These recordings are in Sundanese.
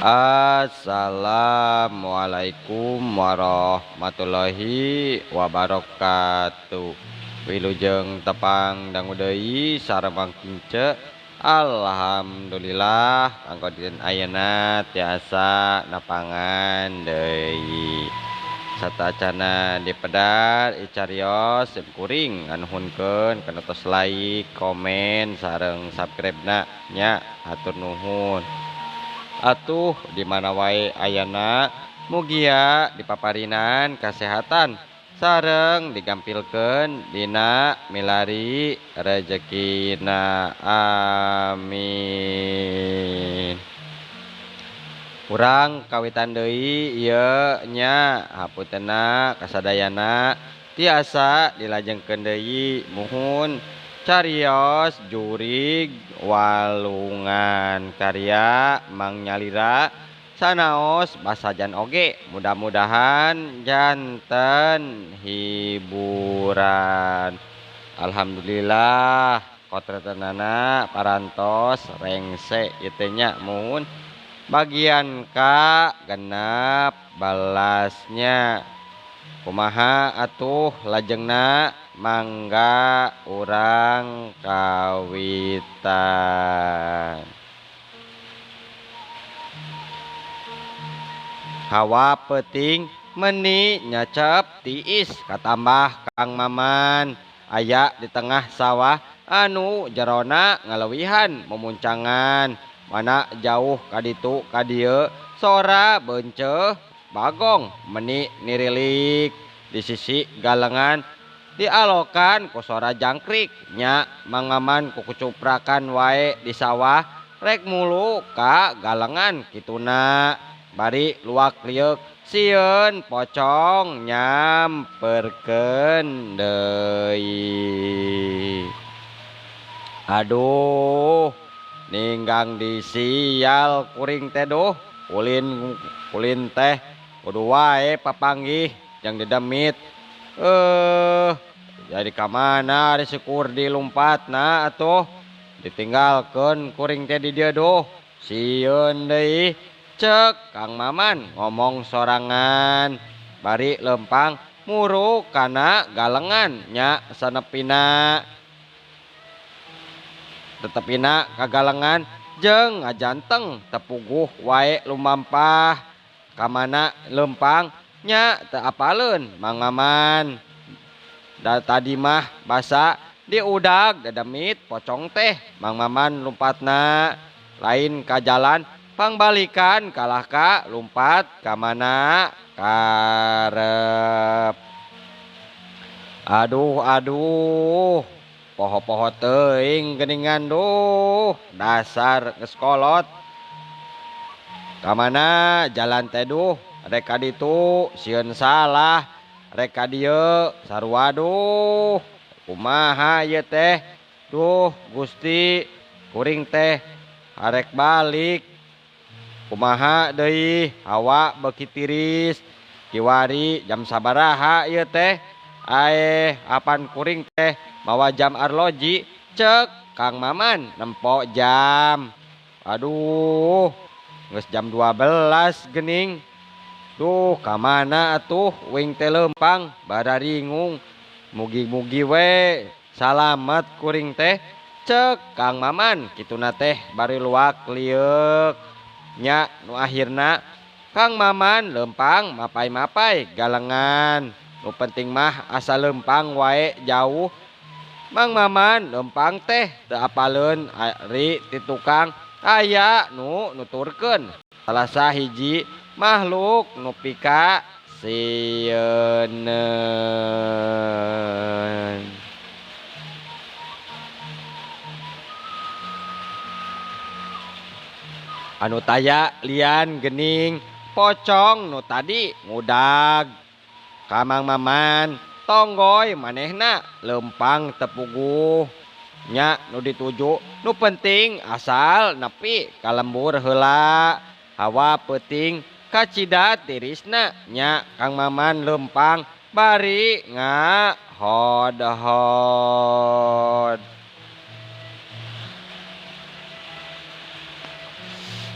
Assalamualaikum warahmatullahi wabarakatuh. Wilujeng tepang dangu deui sareng mangkince. Alhamdulillah angkodieun ayeuna tiasa napangan deui. Satacana dipedar icarios kuring nganuhunkeun kana tos like, komen sareng subscribe-na nya hatur nuhun. Atuh di mana wae ayana mugia dipaparinan kesehatan sareng digampilkeun dina milari rezekina amin. Urang kawitan deui ieu nya hapuntenna kasadayana tiasa dilajengkeun deui muhun carios jurig walungan karya Mang Nyalira sanaos basajan oge mudah-mudahan janten hiburan. Alhamdulillah kotretanana parantos rengse ieu nya mun bagian ka genep balasnya kumaha atuh lajengna mangga urang kawitan. Hawa peuting meuni nyacep tiis katambah Kang Maman aya di tengah sawah anu jerona ngalewihan memuncangan mana jauh kaditu kadieu sora benceuh bagong meuni nirilik di sisi galengan dialokan ku sora jangkrik nya mangaman ku kucuprakan wae di sawah rek mulu ka galengan kituna bari luak liuk sieun pocong nyamperkeun deui. Aduh ninggang disial kuring teh duh ulin teh kudu wae papanggih jeung didemit. Jadi kamana ari si Kurdi lumpatna atuh ditinggalkeun kuring teh di dieu duh sieun deui ceuk Kang Maman ngomong sorangan bari lempang muruk kana galengan nya sanepina tetepina kagalengan jeung ngajanteng tepuguh wae lumampah kamana lempang nya teu apaleun Mang Maman. Da tadi mah basa diudag dademit pocong teh Mang Maman lumpatna lain ka jalan pangbalikan kalah ka lumpat kamana karep. Aduh poho-poho teuing geuningan duh dasar geus kolot kamana jalan teh duh rek ka ditu sieun salah rek ka dieu sarua duh kumaha ieu teh duh Gusti kuring teh arek balik kumaha deui hawa beuki tiris kiwari jam sabaraha ieu teh apan kuring teh mawa jam arloji ceuk Kang Maman nempo jam. Aduh geus jam 12 geuning. Duh kamana atuh wing teh lempang bararingung mugi-mugi we salamet kuring teh ceuk Kang Maman kituna teh bari luak liuk nya nu akhirna Kang Maman lempang mapai-mapai galengan nu penting mah asa lempang wae jauh. Mang Maman lempang teh teu apaleun ari ti tukang aya nu nuturkeun salah sahiji makhluk nu pika sieun. Anu taya lian geuning pocong nu tadi ngudag ka Mang Maman tonggoy manehna lempang tepuguh nya nu dituju nu penting asal nepi ka lembur heula hawa peuting kacida tirisna nya Kang Maman lempang bari ngahod-hod.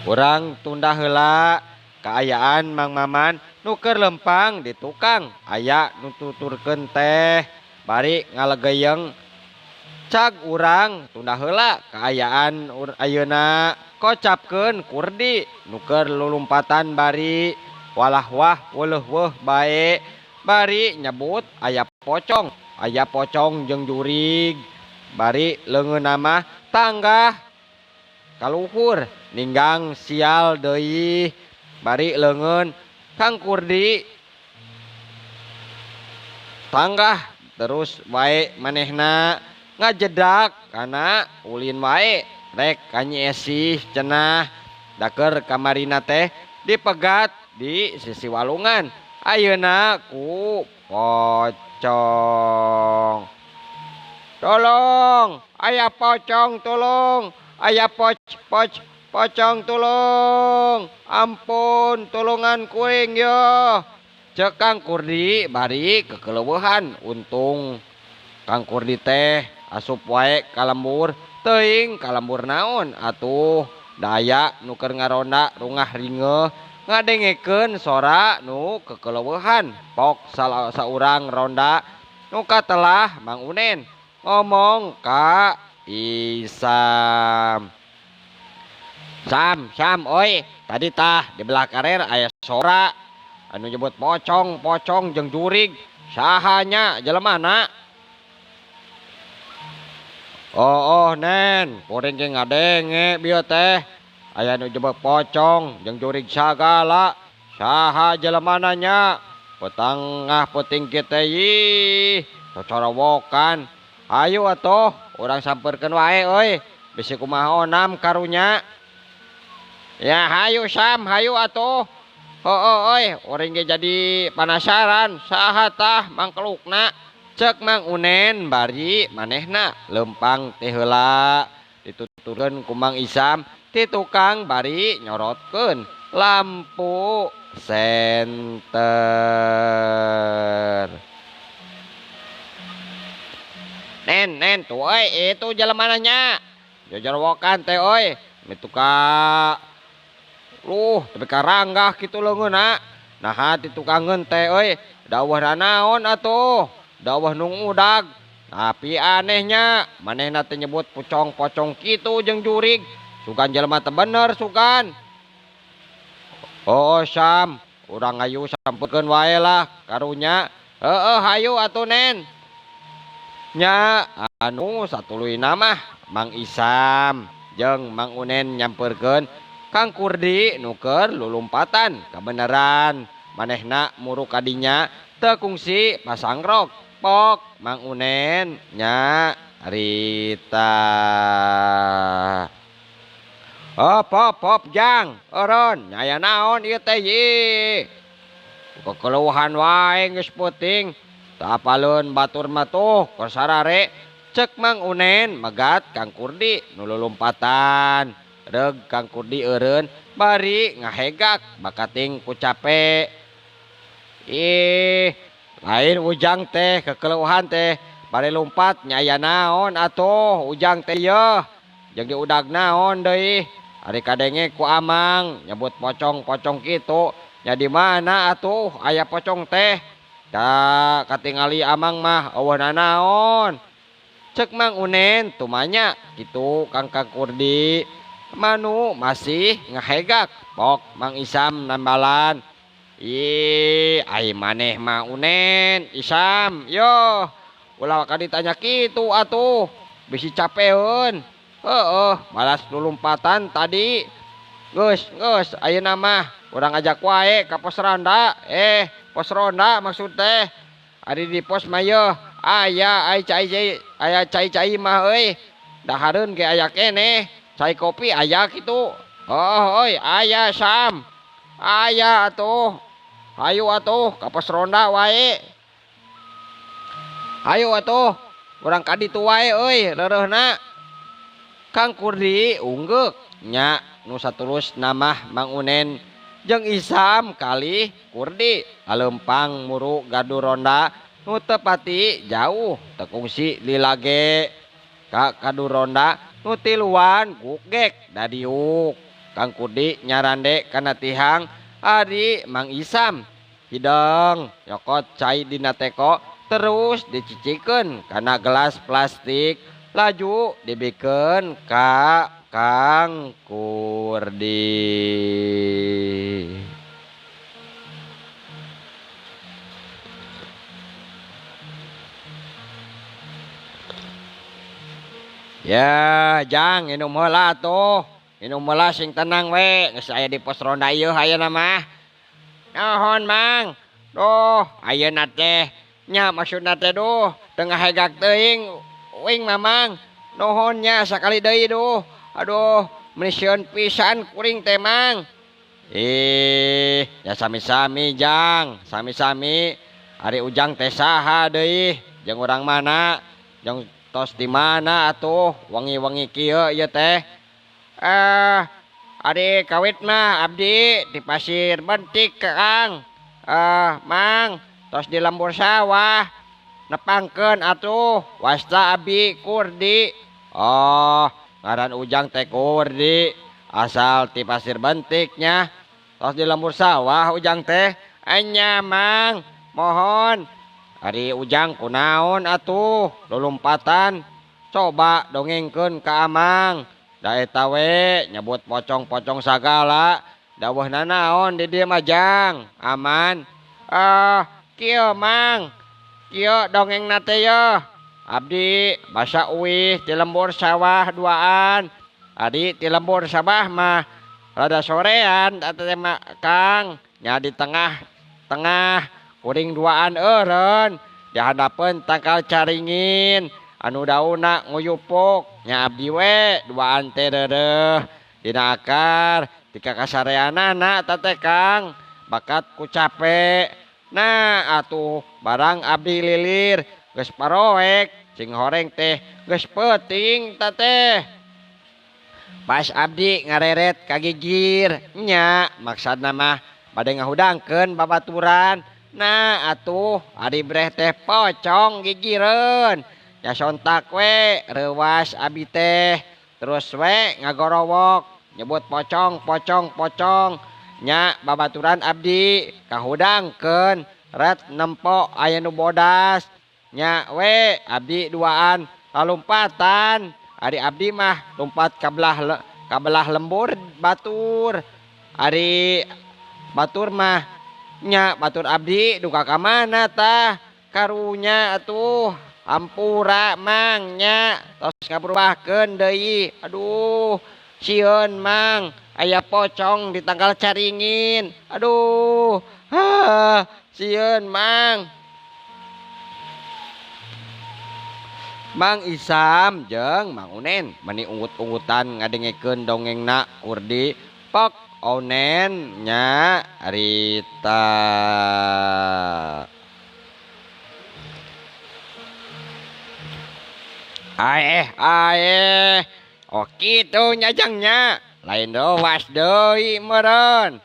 Urang tunda heula kaayaan Mang Maman nuker lempang di tukang aya nu tuturkeun teh bari ngalegeyeng cag urang tunda heula kaayaan ayeuna kocapkeun kurdi nuker lulumpatan bari walah wah weuleuh weuh bae bari nyebut aya pocong jeung jurig bari leungeunna mah tanggah kaluhur ninggang sial deui bari leungeun Kang Kurdi tanggah terus wae manehna ngajedak kana ulin wae rek kanyi esih cenah daker kamarina teh dipegat di sisi walungan ayeuna ku pocong. Tolong, aya pocong tolong, aya pocong tolong, ampun tolongan kuing yo. Cek Kang Kurdi bari kekeleuweuhan untung Kang Kurdi teh asup wae kalembur teuing kalembur naon atuh daya nu keur ngaronda rungah ringgeuh ngadengekeun sora nu kekeleuweuhan pok saurang ronda nu katelah Mang Unen ngomong ka Isam. Sam, oi, tadi tah di belah karer aya sora anu nyebut pocong jeung jurig. Sahanya jelemana? Oh, Nen, kuring ge ngadenge bieu teh. Aya nu nyebut pocong jeung jurig sagala. Saha jelemana nya? Petangah peuting kieu teh yih. Cocorowokan. Ayo atuh, urang sampeurkeun wae euy. Bisi kumaha onam karunya. Ya hayu Sam, hayu atuh. Euy, urang ge jadi penasaran saha tah mangkelukna. Cek Mang Unen bari manehna lempang teh heula dituturkeun ku Mang Isam ti tukang bari nyorotkeun lampu senter. Nen tuh euy itu jelemana nya. Jojorowokan teh euy. Mitu ka tapi karanggah kitu leungeunna. Nah hati tukangeun teh euy, dawuh naon atuh? Dawuh nung udag. Tapi anehnya manehna teh nyebut pocong kitu jeung jurig. Sugan jelema teh bener sugan. Oh Sam, urang ayu sampeurkeun wae lah karunya. Hayu atuh Nen. Nya anu satuluyna mah Mang Isam jeung Mang Unen nyampeurkeun Kang Kurdi nuker lulumpatan kabeneran manehna muru kadinya teu kungsi pasangrok pok Mang Unen nya rita. Pop jang eureun nya aya naon ieu teh yeuh kekeluhan wae geus peuting teu apaleun batur mah tuh keur sarare cek Mang Unen megat Kang Kurdi nu lulumpatan. Reg Kang Kurdi eureun bari ngahegak bakating ku cape. Lain ujang teh kekeleuhan teh bari lumpat nya aya naon atuh ujang teh yeuh jeung diudag naon deui ari kadenge ku Amang nyebut pocong kitu nya di mana atuh aya pocong teh da katingali Amang mah eueuhna naon cek Mang Unen tumanya kitu Kang Kurdi manu masih ngahegak pok Mang Isam nambalan. Ai maneh Mang Unen Isam yo ulah ka ditanya kitu atuh bisi capeun. Balas lulumpatan tadi geus ayeuna mah urang ajak wae ka pos ronda. Pos ronda maksud teh ari di pos mah yeuh aya cai mah euy dahareun ge aya keneh. Cai kopi aya kitu. Aya Sam. Aya atuh. Hayu atuh ka pos ronda wae. Hayu atuh. Urang ka ditu wae euy reureuna. Kang Kurdi unggek nya nu satulus namah Mang Unen jeung Isam kali Kurdi alempang muru gadu ronda nu teu pati jauh teu kungsi lilage ka gadu ronda nu tiluan gugek dadiuk Kang Kurdi nyarande kana tihang ari Mang Isam hidang nyokot cai dina teko terus dicicikeun kana gelas plastik laju dibikeun ka Kang Kurdi. Ya, Jang, inum heula tuh. Inum heula sing tenang we. Geus aya di pos ronda ieu hayeuna mah. Naon, Mang? Duh, ayeuna teh nya maksudna teh duh, teu ngahegak teuing uing Mamang. Nuhun nya sakali deui duh. Aduh, menisieun pisan kuring teh, Mang. Ya sami-sami, Jang. Sami-sami. Ari Ujang teh saha deui? Jeung urang mana? Jeung tos di mana atuh wangi-wangi kieu ieu teh? Ari kawit mah abdi di Pasir Bentik Kang. Mang, tos di lembur sawah. Nepangkeun atuh, wasta abi Kurdi. Oh, ngaran Ujang teh Kurdi. Asal ti Pasir Bentiknya. Tos di lembur sawah Ujang teh. Anya Mang, mohon. Ari Ujang kunaon atuh lulumpatan. Coba dongengkeun ka Amang. Da eta we nyebut pocong-pocong sagala. Dawuhna naon di dieu mah Jang? Aman. Kieu Mang. Kieu dongengna teh yeuh. Abdi basa uih ti lembur sawah duaan. Adi ti lembur sawah mah rada sorean teh mah Kang. Nya di tengah kuring duaan eureun di hadapeun tangkal caringin anu daunna nguyupuk nya abdi we duaan teh reureuh dina akar tika kasareanana teh Kang bakat ku cape. Nah atuh barang abdi lilir geus paroek cing horeng teh geus peuting teh. Pas abdi ngareret kagigir nya maksudna mah bade ngahudangkeun babaturan. Nah atuh ari breh teh pocong gigireun. Ya sontak we reuwas abi teh. Terus we ngagorowok nyebut pocong. Nya babaturan abdi kahudangkeun ret nempo aya nu bodas. Nya we abdi duaan lalumpatan. Ari abdi mah lumpat kabelah lembur batur. Ari batur mah nya batur abdi duka ka mana tah karunya atuh ampura Mang nya tos ngabrubahkeun deui. Aduh sieun Mang aya pocong di tanggal caringin. Aduh sieun Mang. Mang Isam jeung Mang Unen meni ungut-ungutan ngadengekeun dongengna Kurdi pok onen nya Rita. Aeh. Oh kitu nya Jangnya. Lain doas deui meureun.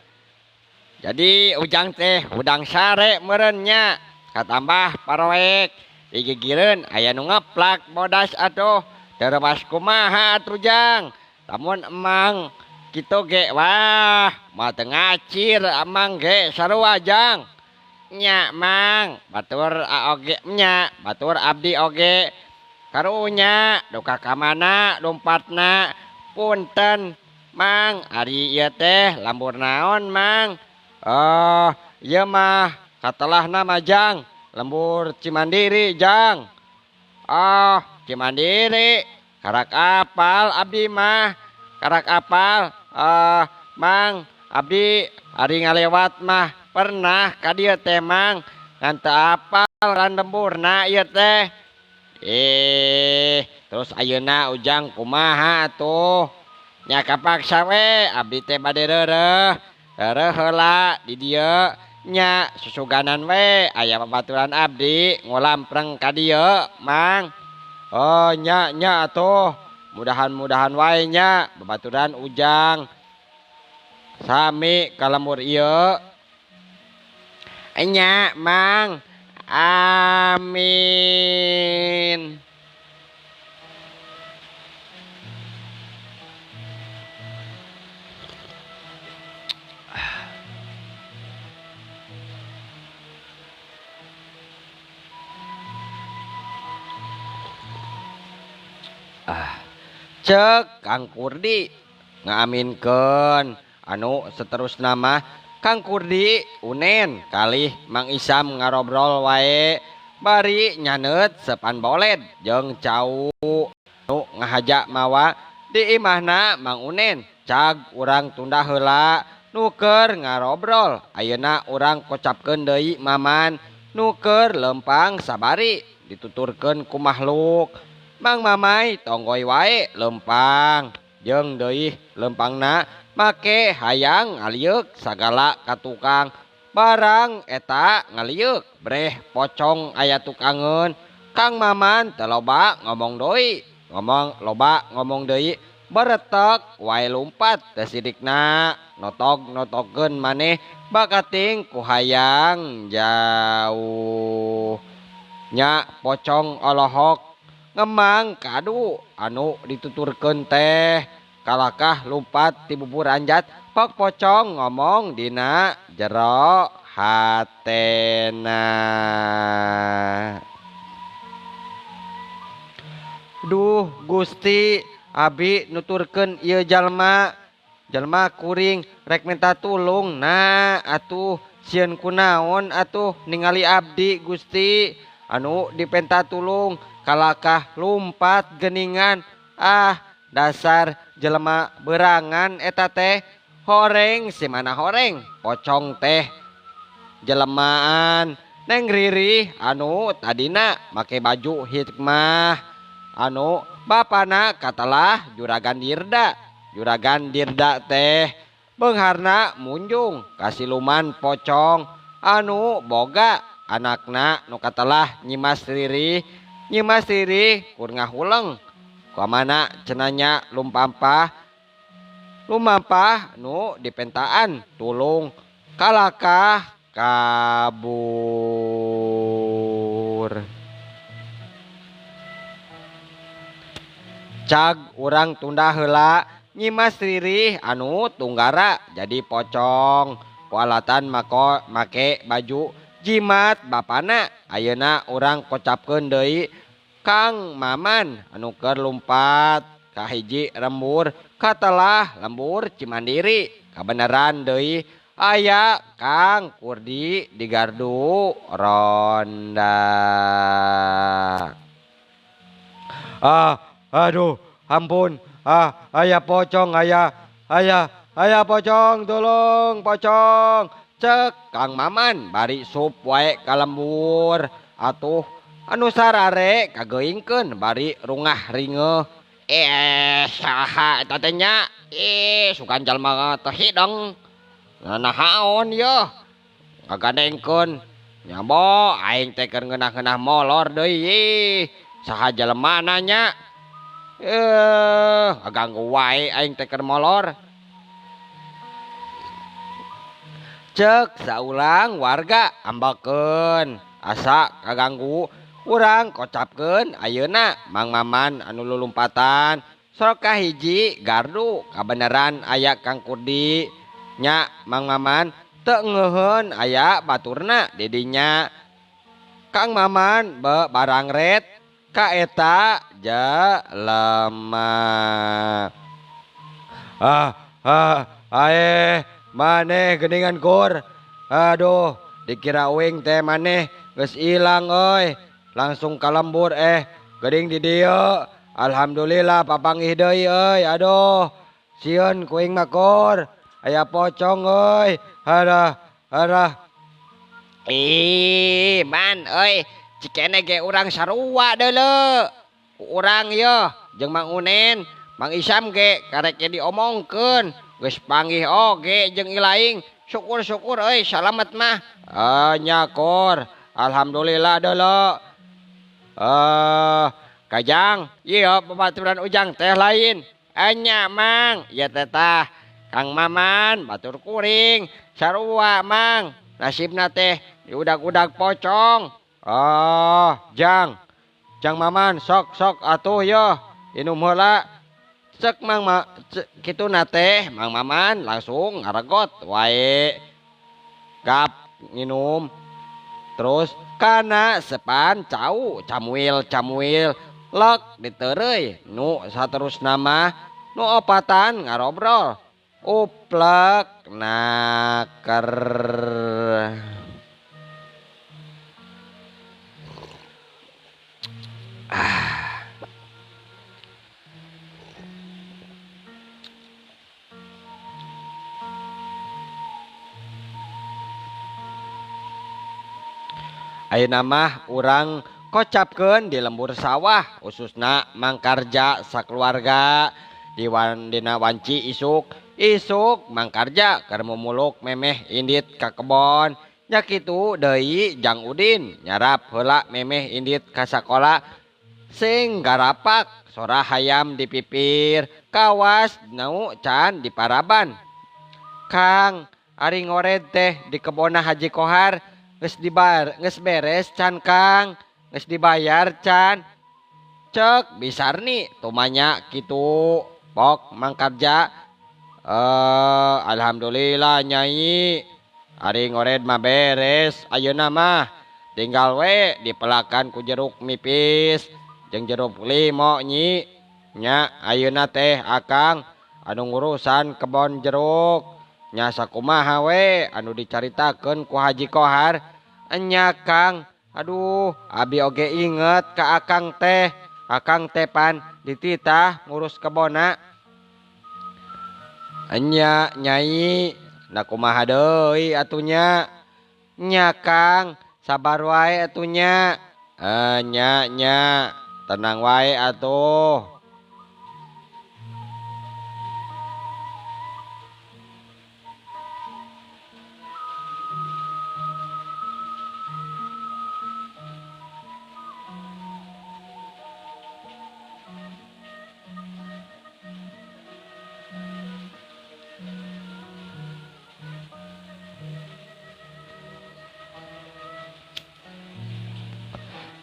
Jadi Ujang teh udang sare meureunnya. Katambah paroek digigireun aya nu ngeplak bodas atuh. Terus kumaha atuh Jang? Lamun emang kitu ge wah mah teu ngacir Amang ge sarua Jang. Nya Mang batur oge nya batur abdi oge karunya duka ka mana lompatna. Punten Mang ari ieu teh lambur naon Mang? Ieu mah katelahna mah Jang lembur Cimandiri Jang. Cimandiri karak apal abdi mah karak apal. Mang abdi ari ngalewat mah pernah ka dieu teh Mang ngan teu apal ran lemburna ieu teh. Terus ayeuna Ujang kumaha atuh? Nya kapaksa we abdi teh bade reureuh heula di dieu nya susuganan we aya babaturan abdi ngulampreng ka dieu Mang. Nya atuh mudahan wae nya babaturan Ujang sami ka lembur ieu. Nya Mang. Amin. Cek Kang Kurdi ngaaminkeun anu seterusna mah Kang Kurdi unen kalih Mang Isam ngarobrol wae bari nyanet sepan boled jeung cau nu ngahaja mawa di imahna Mang Unen cag urang tunda heula nuker ngarobrol ayeuna urang kocapkeun deui Maman nuker lempang sabari dituturkeun ku makhluk Mang Mamay tonggoy wae lempang jeung deui lempangna make hayang ngaliuk sagala ka tukang barang eta ngaliuk breh pocong aya tukangeun Kang Maman teu loba ngomong deui ngomong deui beretek wae lumpat teh sidikna notog-notogkeun maneh bakating ku hayang jauh nya pocong olohok ngemang kadu anu dituturkeun teh kalakah lumpat ti bubur anjat pok pocong ngomong dina jero hatena. Duh Gusti abi nuturkeun ieu jalma kuring rek minta tulung nah atuh sieun kunaon atuh ningali abdi Gusti anu dipenta tulung kalakah lumpat geningan dasar jelema berangan eta teh horeng si mana horeng pocong teh jelemaan Neng Riri anu tadina make baju hikmah anu bapana katalah Juragan Dirda teh beungharna munjung kasiluman pocong anu boga anakna nu katalah Nyimas Riri kur ngahuleng kuamana cenanya lumampah nu dipentaan tulung kalakah kabur cag urang tunda heula Nyimas Riri anu tunggara jadi pocong kualatan make baju jimat bapana ayeuna urang kocapkeun deui Kang Maman anu keur lumpat ka hiji lembur katalah lembur Cimandiri kabeneran deui aya Kang Kurdi di gardu ronda. Aduh ampun aya pocong aya pocong tolong pocong cek Kang Maman bari sup wae ka lembur atuh anu sarare kageingkeun bari rungah ringeuh saha eta teh nya sugan jalma teh hideng nahaon yeuh ngagandengkeun nyabo aing teh keur ngeunah-ngeunah molor deui saha jelemana nya ngaganggu wae aing teh keur molor cek saulang warga ambakeun asa kaganggu urang kocapkeun ayeuna Mang Maman anu lulumpatan sok ka hiji gardu kabeneran aya Kang Kurdi nya Mang Maman teu ngeuheun aya baturna di dinya Kang Maman barang ret ka eta jalema maneh geningan kur aduh dikira uing teh maneh geus ilang euy langsung kalembur geuning di dieu alhamdulillah papanggih deui euy aduh sieun kuing mah kur aya pocong euy adah man euy cikene ge urang sarua deuleu ku urang yeuh jeung Mang Unen Mang Isam ge karek diomongkeun geus panggih oge jeung ilaing syukur euy salamet mah nya kur alhamdulillah deuleu Kajang ieu babaturan ujang teh lain nya Mang ieu teh tah Kang Maman batur kuring sarua Mang nasibna teh diudag-udag pocong Jang Maman sok atuh yeuh inum heula cek kituna teh Mang Maman langsung ngaregot wae gap nginum terus kana sepan camuil lek ditereuy nu saterusna mah nu opatan ngarobrol uplek naker. Ayeuna mah urang kocapkeun di lembur sawah khususna mangkarja sakeluarga dina wanci isuk mangkarja keur mumuluk memeh indit ka kebon nya kitu deui Jang Udin nyarap heula memeh indit ka sakola sing garapak sora hayam dipipir kawas nu can diparaban. Kang ari ngored teh di kebona Haji Kohar geus beres can Kang geus dibayar can cek Bisarni tumanya kitu pok mangkarja alhamdulillah Nyai ari ngored mah beres ayeuna mah tinggal we dipelakan ku jeruk nipis jeung jeruk limo nyi nya ayeuna teh akang anu ngurusan kebon jeruk nya sakumaha we anu dicaritakeun ku Haji Kohar enya Kang aduh abi oge inget ka akang teh pan dititah ngurus kebona enya Nyai na kumaha deui atunya nya Kang sabar wae atunya nya tenang wae atuh.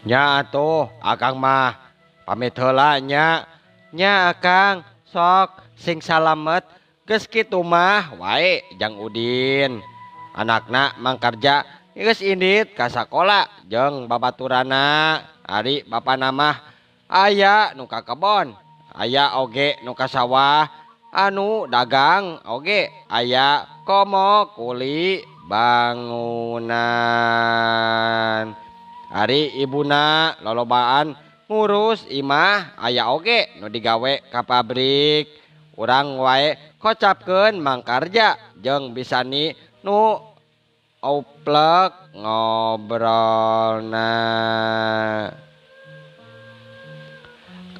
Nya atuh akang mah pamit heula nya akang sok sing salamet geus kitu mah wae Jang Udin anakna mangkarja geus indit ka sakola jeung babaturana ari bapana mah aya nu ka kebon aya oge nu ka sawah anu dagang oge aya komo kuli bangunan. Ari ibuna lolobaan ngurus imah aya oge nu digawe ka pabrik urang wae kocapkeun mangkarja jeung Bisani nu oplek ngobrolna.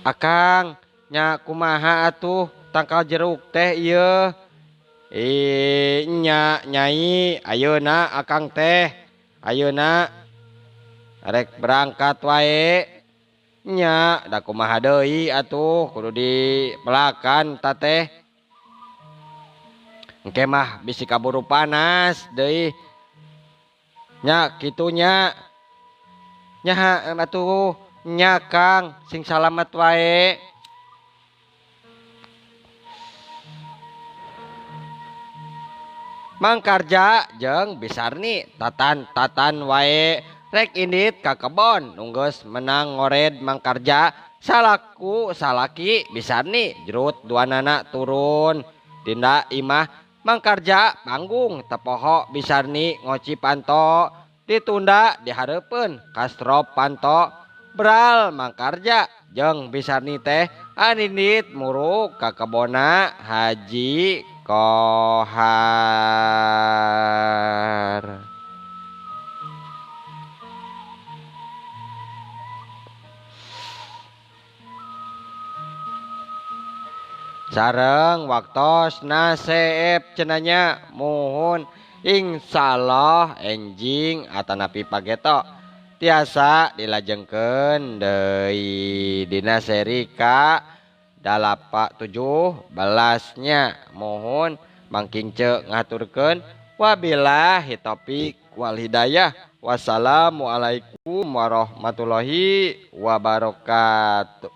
Akang nya kumaha atuh tangkal jeruk teh ieu nya Nyai ayeuna akang teh ayeuna rek berangkat wae nya da kumaha deui atuh kudu dipelakan ta teh engke mah bisi kaburu panas deui nya kitu nya atuh nya Kang sing salamet wae. Mangkarja jeung Bisarni tatan wae rek indit ka kebon nunggeus menang ngored mangkarja salaku salaki Bisarni jerut duanana turun dinda imah mangkarja panggung tepoho Bisarni ngoci panto ditunda dihareupeun kastrop panto beral mangkarja jeung Bisarni teh anindit muruk ka kebona Haji Kohar. Sareng waktos naseep cenanya muhun insyaallah enjing atanapi pageto tiasa dilajengkeun deui dina seri ka 17nya mohon mangkince ngaturkeun wabillahi taufik wal hidayah wassalamualaikum warahmatullahi wabarakatuh.